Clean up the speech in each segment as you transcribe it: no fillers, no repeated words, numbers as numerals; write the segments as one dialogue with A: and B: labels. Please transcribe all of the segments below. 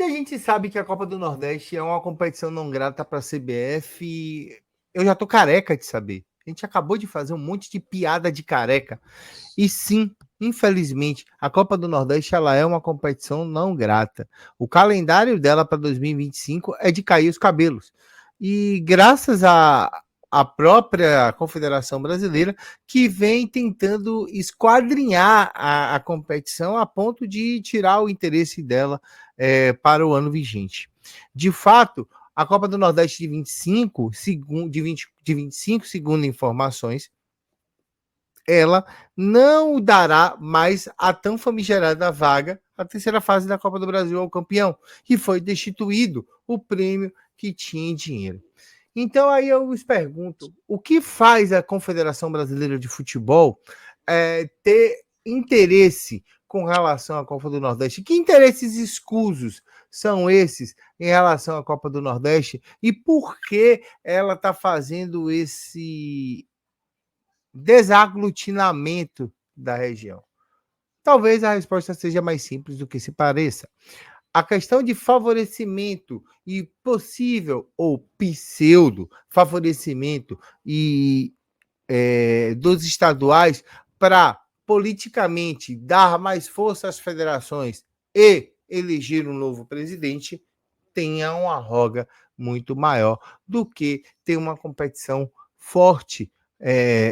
A: Que a gente sabe que a Copa do Nordeste é uma competição não grata para a CBF. Eu já tô careca de saber. A gente acabou de fazer um monte de piada de careca. E sim, infelizmente, a Copa do Nordeste ela é uma competição não grata. O calendário dela para 2025 é de cair os cabelos. E graças à própria Confederação Brasileira, que vem tentando esquadrinhar a competição a ponto de tirar o interesse dela para o ano vigente. De fato, a Copa do Nordeste de 25, de 25, segundo informações, ela não dará mais a tão famigerada vaga à terceira fase da Copa do Brasil ao campeão, e foi destituído o prêmio que tinha em dinheiro. Então aí eu vos pergunto, o que faz a Confederação Brasileira de Futebol ter interesse com relação à Copa do Nordeste? Que interesses escusos são esses em relação à Copa do Nordeste? E por que ela está fazendo esse desaglutinamento da região? Talvez a resposta seja mais simples do que se pareça. A questão de favorecimento e possível ou pseudo favorecimento dos estaduais para politicamente dar mais força às federações e eleger um novo presidente tenha uma roga muito maior do que ter uma competição forte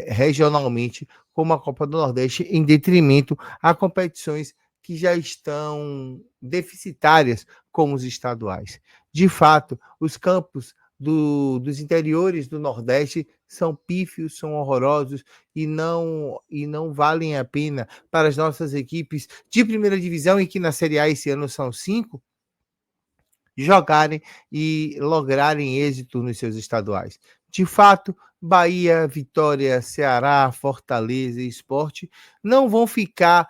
A: regionalmente, como a Copa do Nordeste, em detrimento a competições que já estão deficitárias, como os estaduais. De fato, os campos dos interiores do Nordeste são pífios, são horrorosos e não valem a pena para as nossas equipes de primeira divisão, e que na Série A esse ano são 5, jogarem e lograrem êxito nos seus estaduais. De fato, Bahia, Vitória, Ceará, Fortaleza e Sport não vão ficar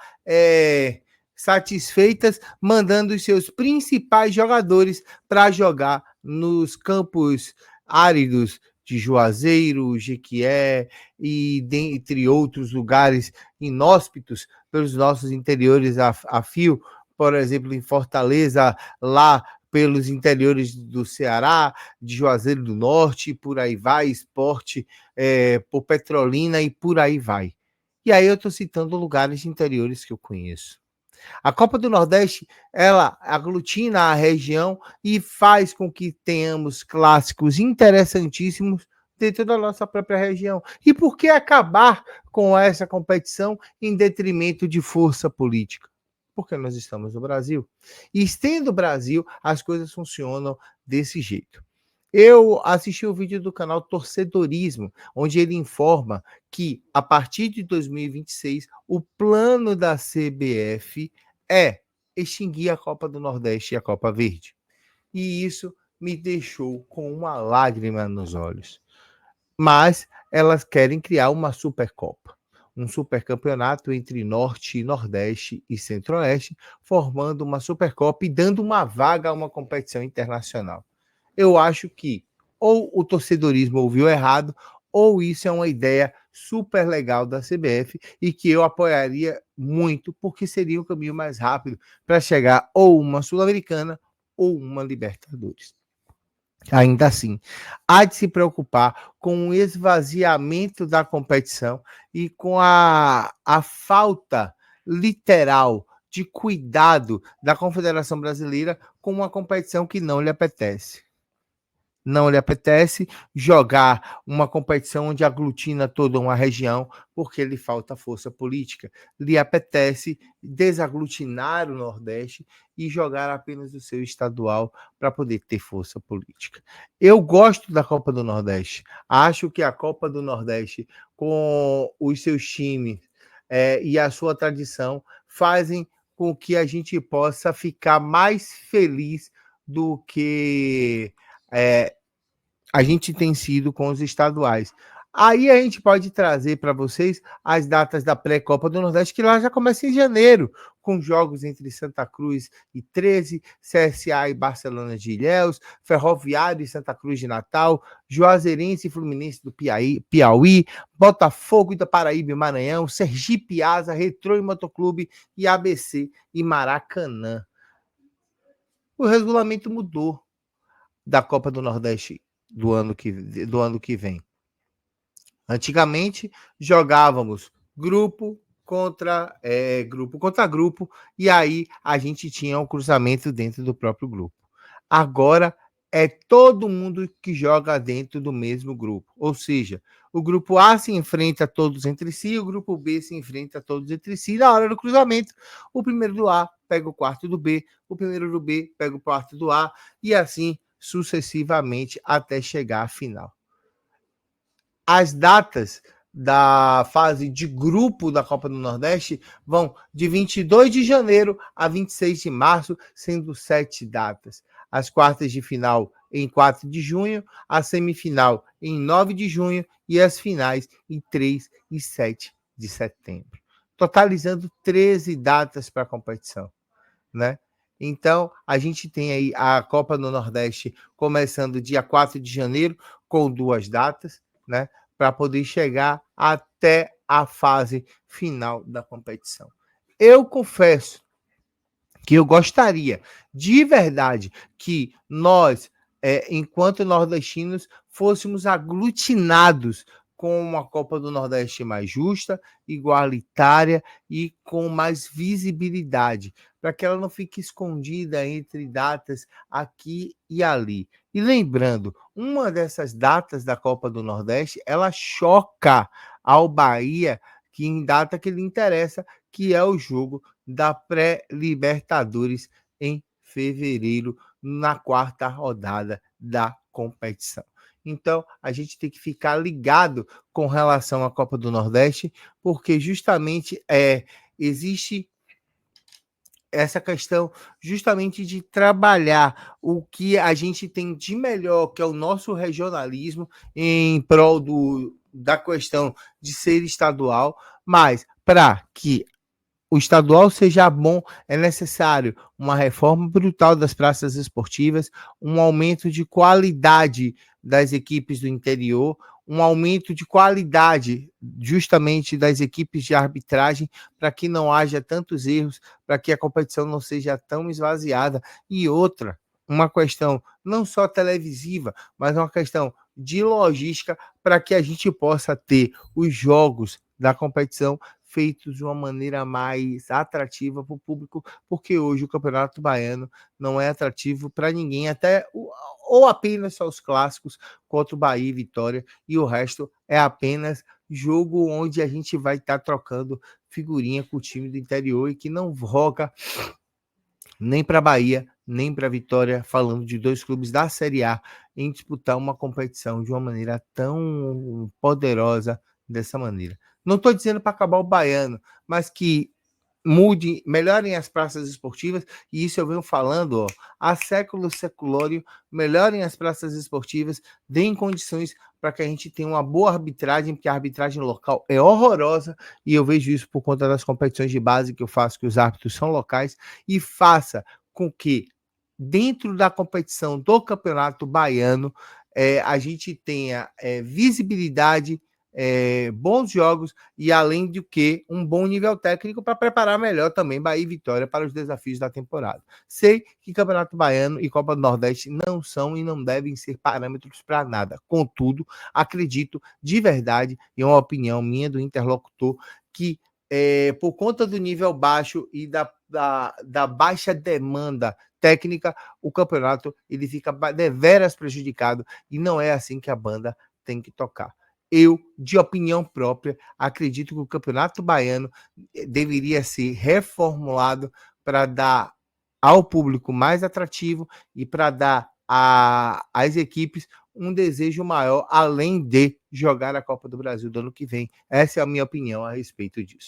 A: satisfeitas mandando os seus principais jogadores para jogar nos campos áridos de Juazeiro, Jequié e dentre outros lugares inóspitos pelos nossos interiores a fio, por exemplo, em Fortaleza, lá pelos interiores do Ceará, de Juazeiro do Norte, por aí vai, Sport, por Petrolina e por aí vai. E aí eu estou citando lugares interiores que eu conheço. A Copa do Nordeste, ela aglutina a região e faz com que tenhamos clássicos interessantíssimos dentro da nossa própria região. E por que acabar com essa competição em detrimento de força política? Porque nós estamos no Brasil. E estando o Brasil, as coisas funcionam desse jeito. Eu assisti o vídeo do canal Torcedorismo, onde ele informa que, a partir de 2026, o plano da CBF é extinguir a Copa do Nordeste e a Copa Verde. E isso me deixou com uma lágrima nos olhos. Mas elas querem criar uma Supercopa, um supercampeonato entre Norte, Nordeste e Centro-Oeste, formando uma Supercopa e dando uma vaga a uma competição internacional. Eu acho que ou o torcedorismo ouviu errado, ou isso é uma ideia super legal da CBF e que eu apoiaria muito, porque seria o caminho mais rápido para chegar ou uma Sul-Americana ou uma Libertadores. Ainda assim, há de se preocupar com o esvaziamento da competição e com a falta literal de cuidado da Confederação Brasileira com uma competição que não lhe apetece. Não lhe apetece jogar uma competição onde aglutina toda uma região porque lhe falta força política. Lhe apetece desaglutinar o Nordeste e jogar apenas o seu estadual para poder ter força política. Eu gosto da Copa do Nordeste. Acho que a Copa do Nordeste, com os seus times e a sua tradição, fazem com que a gente possa ficar mais feliz do que a gente tem sido com os estaduais. Aí a gente pode trazer para vocês as datas da pré-Copa do Nordeste, que lá já começa em janeiro, com jogos entre Santa Cruz e 13, CSA e Barcelona de Ilhéus, Ferroviário e Santa Cruz de Natal, Juazeirense e Fluminense do Piauí, Botafogo e da Paraíba e Maranhão, Sergipe e Asa, Retrô e Motoclube e ABC e Maracanã. O regulamento mudou da Copa do Nordeste do ano que vem. Antigamente, jogávamos grupo contra grupo, e aí a gente tinha um cruzamento dentro do próprio grupo. Agora é todo mundo que joga dentro do mesmo grupo, ou seja, o grupo A se enfrenta todos entre si, o grupo B se enfrenta todos entre si, e na hora do cruzamento, o primeiro do A pega o quarto do B, o primeiro do B pega o quarto do A, e assim sucessivamente até chegar à final. As datas da fase de grupo da Copa do Nordeste vão de 22 de janeiro a 26 de março, sendo 7 datas. As quartas de final em 4 de junho, a semifinal em 9 de junho e as finais em 3 e 7 de setembro. Totalizando 13 datas para a competição, né? Então, a gente tem aí a Copa do Nordeste começando dia 4 de janeiro, com 2 datas, né? Para poder chegar até a fase final da competição. Eu confesso que eu gostaria, de verdade, que nós, enquanto nordestinos, fôssemos aglutinados com uma Copa do Nordeste mais justa, igualitária e com mais visibilidade, para que ela não fique escondida entre datas aqui e ali. E lembrando, uma dessas datas da Copa do Nordeste, ela choca ao Bahia, que em data que lhe interessa, que é o jogo da pré-Libertadores em fevereiro, na quarta rodada da competição. Então, a gente tem que ficar ligado com relação à Copa do Nordeste, porque justamente existe essa questão justamente de trabalhar o que a gente tem de melhor, que é o nosso regionalismo, em prol da questão de ser estadual, mas para que o estadual seja bom, é necessário uma reforma brutal das praças esportivas, um aumento de qualidade das equipes do interior, um aumento de qualidade justamente das equipes de arbitragem, para que não haja tantos erros, para que a competição não seja tão esvaziada. E outra, uma questão não só televisiva, mas uma questão de logística, para que a gente possa ter os jogos da competição feitos de uma maneira mais atrativa para o público, porque hoje o Campeonato Baiano não é atrativo para ninguém, ou apenas só os clássicos contra o Bahia e Vitória, e o resto é apenas jogo onde a gente vai estar trocando figurinha com o time do interior e que não roga nem para Bahia, nem para Vitória, falando de 2 clubes da Série A, em disputar uma competição de uma maneira tão poderosa dessa maneira. Não estou dizendo para acabar o Baiano, mas que melhorem as praças esportivas, e isso eu venho falando há século seculório, melhorem as praças esportivas, deem condições para que a gente tenha uma boa arbitragem, porque a arbitragem local é horrorosa, e eu vejo isso por conta das competições de base que eu faço, que os árbitros são locais, e faça com que, dentro da competição do Campeonato Baiano, a gente tenha visibilidade, bons jogos e, além do que, um bom nível técnico para preparar melhor também Bahia e Vitória para os desafios da temporada. Sei que Campeonato Baiano e Copa do Nordeste não são e não devem ser parâmetros para nada. Contudo, acredito de verdade, e é uma opinião minha do interlocutor, que por conta do nível baixo e da baixa demanda técnica, o campeonato ele fica deveras prejudicado, e não é assim que a banda tem que tocar. Eu, de opinião própria, acredito que o Campeonato Baiano deveria ser reformulado para dar ao público mais atrativo e para dar às equipes um desejo maior, além de jogar a Copa do Brasil do ano que vem. Essa é a minha opinião a respeito disso.